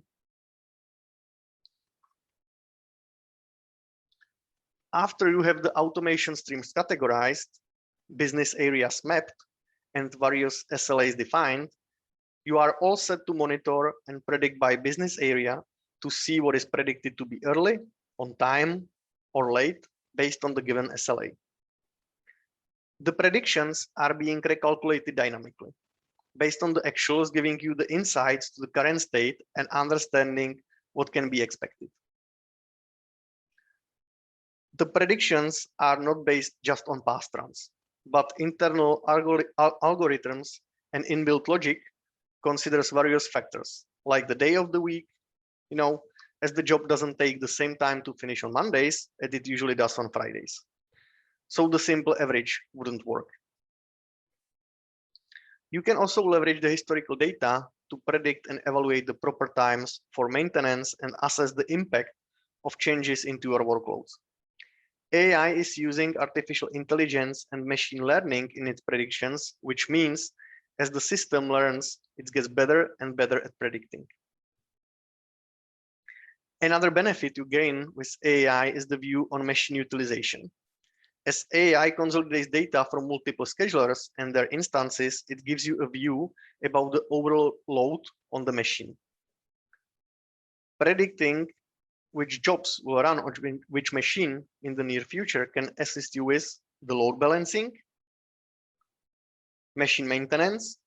After you have the automation streams categorized, business areas mapped, and various SLAs defined, you are all set to monitor and predict by business area to see what is predicted to be early, on time, or late based on the given SLA. The predictions are being recalculated dynamically based on the actuals, giving you the insights to the current state and understanding what can be expected. The predictions are not based just on past runs, but internal algorithms and inbuilt logic considers various factors, like the day of the week, as the job doesn't take the same time to finish on Mondays as it usually does on Fridays. So the simple average wouldn't work. You can also leverage the historical data to predict and evaluate the proper times for maintenance and assess the impact of changes into your workloads. AI is using artificial intelligence and machine learning in its predictions, which means as the system learns, it gets better and better at predicting. Another benefit you gain with AI is the view on machine utilization. As AI consolidates data from multiple schedulers and their instances, it gives you a view about the overall load on the machine. Predicting which jobs will run on which machine in the near future can assist you with the load balancing, machine maintenance,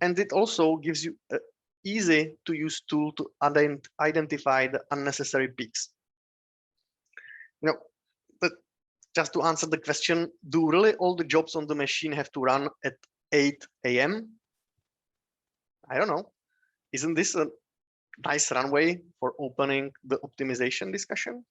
and it also gives you an easy to use tool to identify the unnecessary peaks. But just to answer the question, do really all the jobs on the machine have to run at 8 a.m.? I don't know. Isn't this a nice runway for opening the optimization discussion?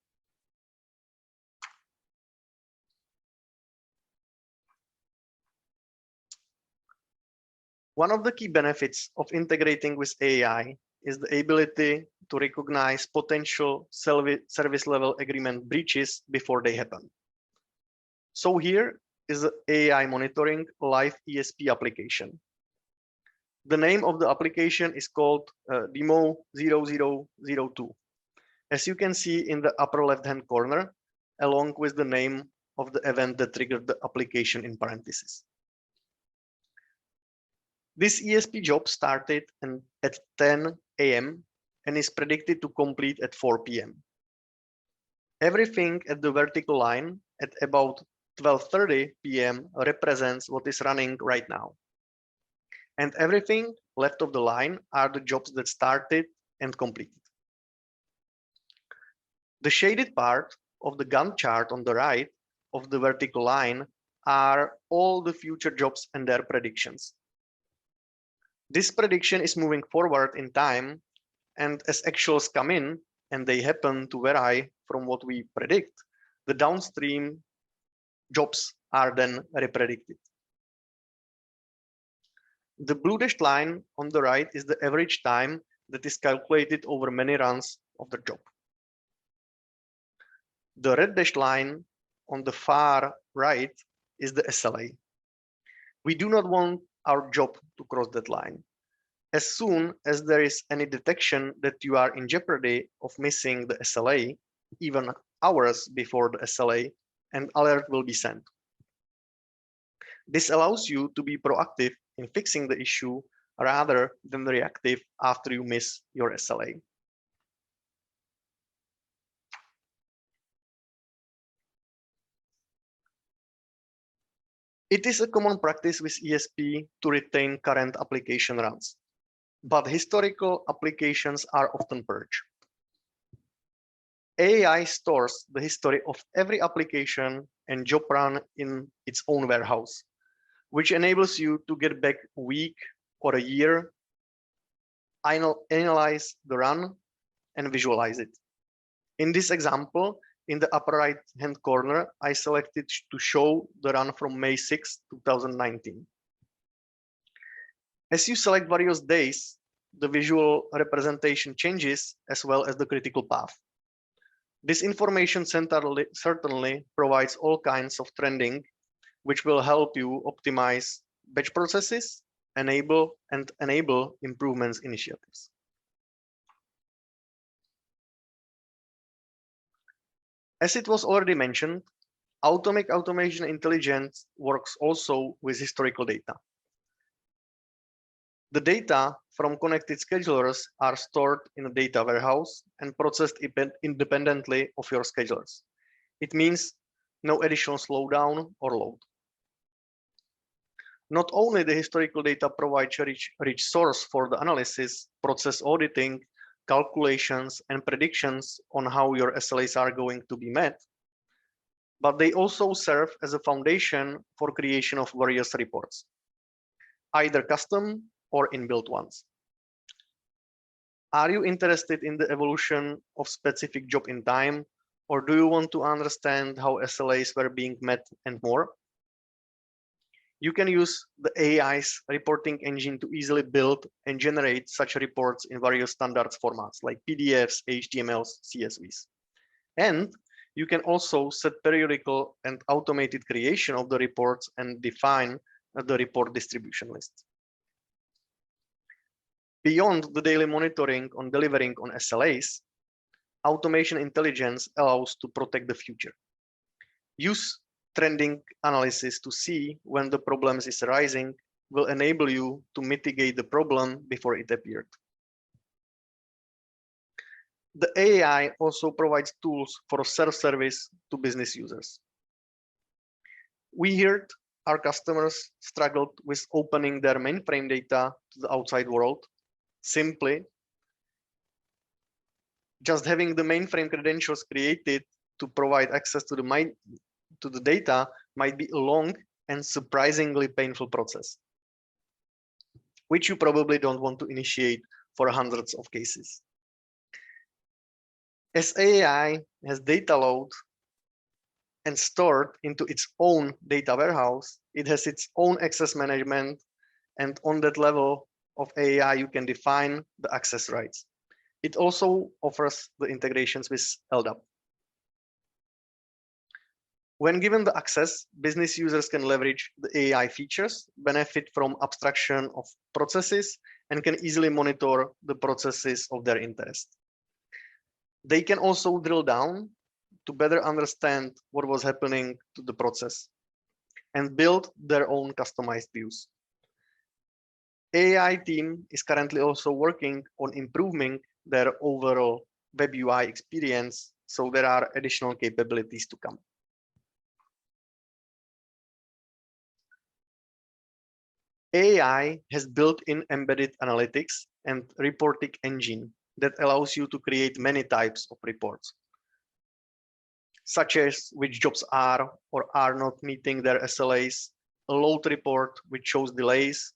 One of the key benefits of integrating with AI is the ability to recognize potential service level agreement breaches before they happen. So here is the AI monitoring live ESP application. The name of the application is called Demo 0002. As you can see in the upper left-hand corner, along with the name of the event that triggered the application in parentheses. This ESP job started at 10 a.m. and is predicted to complete at 4 p.m. Everything at the vertical line at about 12:30 p.m. represents what is running right now. And everything left of the line are the jobs that started and completed. The shaded part of the Gantt chart on the right of the vertical line are all the future jobs and their predictions. This prediction is moving forward in time, and as actuals come in and they happen to vary from what we predict, the downstream jobs are then repredicted. The blue dashed line on the right is the average time that is calculated over many runs of the job. The red dashed line on the far right is the SLA. We do not want our job to cross that line. As soon as there is any detection that you are in jeopardy of missing the SLA, even hours before the SLA, an alert will be sent. This allows you to be proactive in fixing the issue rather than reactive after you miss your SLA. It is a common practice with ESP to retain current application runs, but historical applications are often purged. AI stores the history of every application and job run in its own warehouse, which enables you to get back a week or a year, analyze the run, and visualize it. In this example, in the upper right-hand corner, I selected to show the run from May 6, 2019. As you select various days, the visual representation changes as well as the critical path. This information certainly provides all kinds of trending, which will help you optimize batch processes, enable improvements initiatives. As it was already mentioned, Automation Intelligence works also with historical data. The data from connected schedulers are stored in a data warehouse and processed independently of your schedulers. It means no additional slowdown or load. Not only the historical data provides a rich source for the analysis, process auditing, calculations, and predictions on how your SLAs are going to be met, but they also serve as a foundation for creation of various reports, either custom or inbuilt ones. Are you interested in the evolution of specific job in time, or do you want to understand how SLAs were being met and more? You can use the AI's reporting engine to easily build and generate such reports in various standards formats like PDFs, HTMLs, CSVs. And you can also set periodical and automated creation of the reports and define the report distribution list. Beyond the daily monitoring on delivering on SLAs, automation intelligence allows to protect the future. Use trending analysis to see when the problem is arising will enable you to mitigate the problem before it appeared. The AI also provides tools for self-service to business users. We heard our customers struggled with opening their mainframe data to the outside world. Simply, just having the mainframe credentials created to provide access to the data might be a long and surprisingly painful process, which you probably don't want to initiate for hundreds of cases. As AI has data load and stored into its own data warehouse, it has its own access management, and on that level of AI, you can define the access rights. It also offers the integrations with LDAP. When given the access, business users can leverage the AI features, benefit from abstraction of processes, and can easily monitor the processes of their interest. They can also drill down to better understand what was happening to the process and build their own customized views. AI team is currently also working on improving their overall web UI experience, so there are additional capabilities to come. AI has built-in embedded analytics and reporting engine that allows you to create many types of reports, such as which jobs are or are not meeting their SLAs, a load report which shows delays,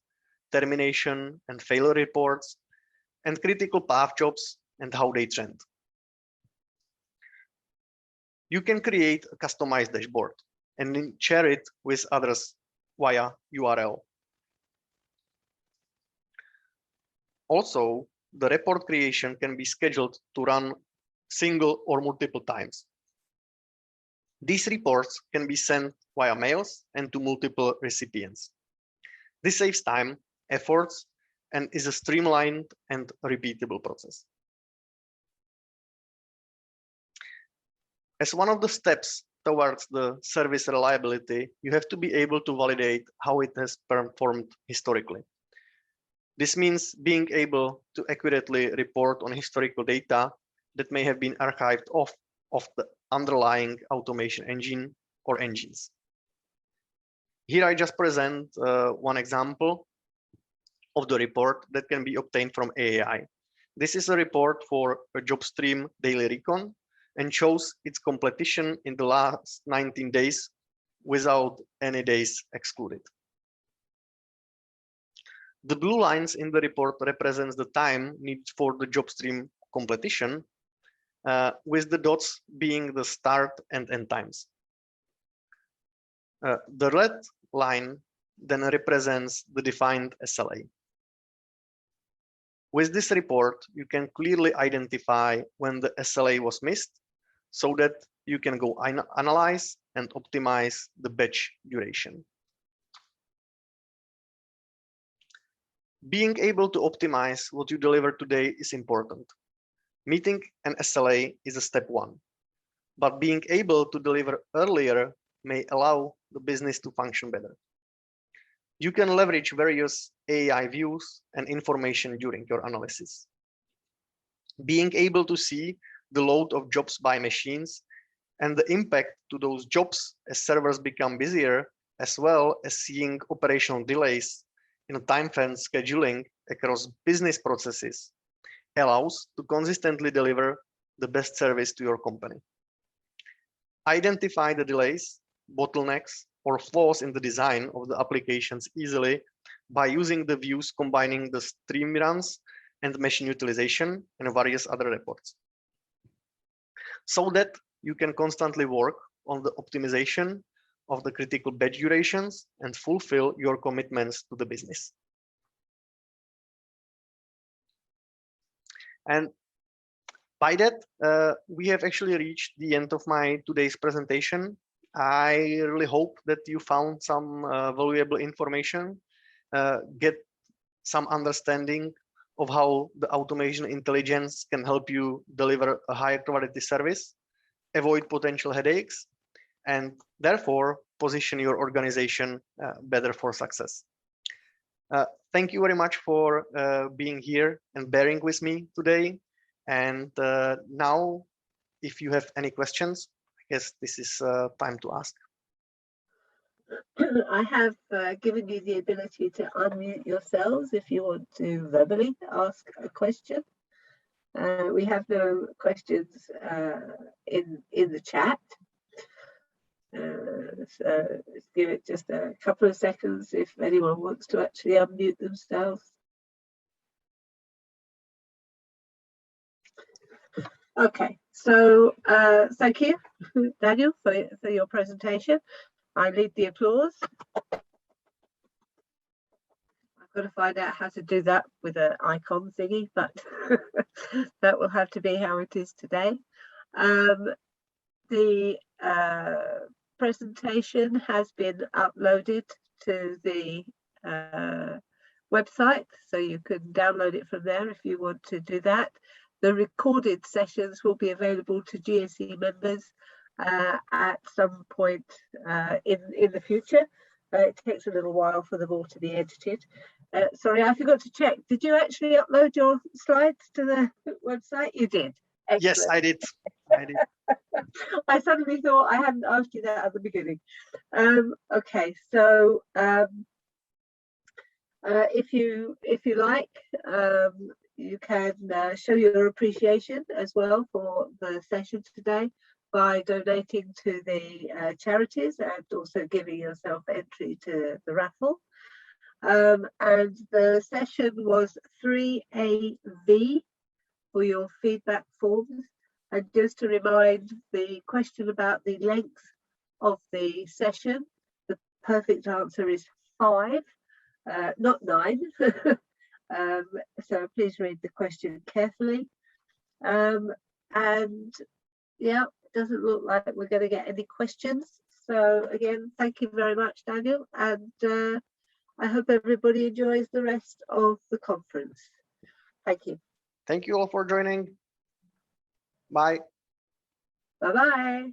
termination and failure reports, and critical path jobs and how they trend. You can create a customized dashboard and then share it with others via URL. Also, the report creation can be scheduled to run single or multiple times. These reports can be sent via mails and to multiple recipients. This saves time, efforts, and is a streamlined and repeatable process. As one of the steps towards the service reliability, you have to be able to validate how it has performed historically. This means being able to accurately report on historical data that may have been archived off of the underlying automation engine or engines. Here I just present one example of the report that can be obtained from AI. This is a report for a job stream daily recon and shows its completion in the last 19 days without any days excluded. The blue lines in the report represents the time needed for the job stream completion, with the dots being the start and end times. The red line then represents the defined SLA. With this report, you can clearly identify when the SLA was missed so that you can go analyze and optimize the batch duration. Being able to optimize what you deliver today is important. Meeting an SLA is a step one, but being able to deliver earlier may allow the business to function better. You can leverage various AI views and information during your analysis. Being able to see the load of jobs by machines and the impact to those jobs as servers become busier, as well as seeing operational delays in time-fence scheduling across business processes, allows to consistently deliver the best service to your company. Identify the delays, bottlenecks, or flaws in the design of the applications easily by using the views combining the stream runs and machine utilization and various other reports, so that you can constantly work on the optimization of the critical batch durations and fulfill your commitments to the business. And by that, we have actually reached the end of my today's presentation. I really hope that you found some valuable information, get some understanding of how the automation intelligence can help you deliver a higher quality service, avoid potential headaches, and therefore position your organization better for success. Thank you very much for being here and bearing with me today. And now, if you have any questions, I guess this is time to ask. I have given you the ability to unmute yourselves if you want to verbally ask a question. We have no questions in the chat. So let's give it just a couple of seconds if anyone wants to actually unmute themselves. Okay, so thank you, Daniel, for your presentation. I lead the applause. I've got to find out how to do that with an icon thingy, but that will have to be how it is today. The presentation has been uploaded to the website, so you can download it from there if you want to do that. The recorded sessions will be available to GSE members at some point in the future. It takes a little while for them all to be edited. Sorry, I forgot to check. Did you actually upload your slides to the website? You did. Excellent. Yes, I did. I suddenly thought I hadn't asked you that at the beginning. Okay, so if you like, you can show your appreciation as well for the session today by donating to the charities and also giving yourself entry to the raffle. And the session was 3AV for your feedback forms. And just to remind, the question about the length of the session, the perfect answer is 5, not 9. So please read the question carefully. And yeah, it doesn't look like we're going to get any questions. So again, thank you very much, Daniel. And I hope everybody enjoys the rest of the conference. Thank you. Thank you all for joining. Bye. Bye-bye.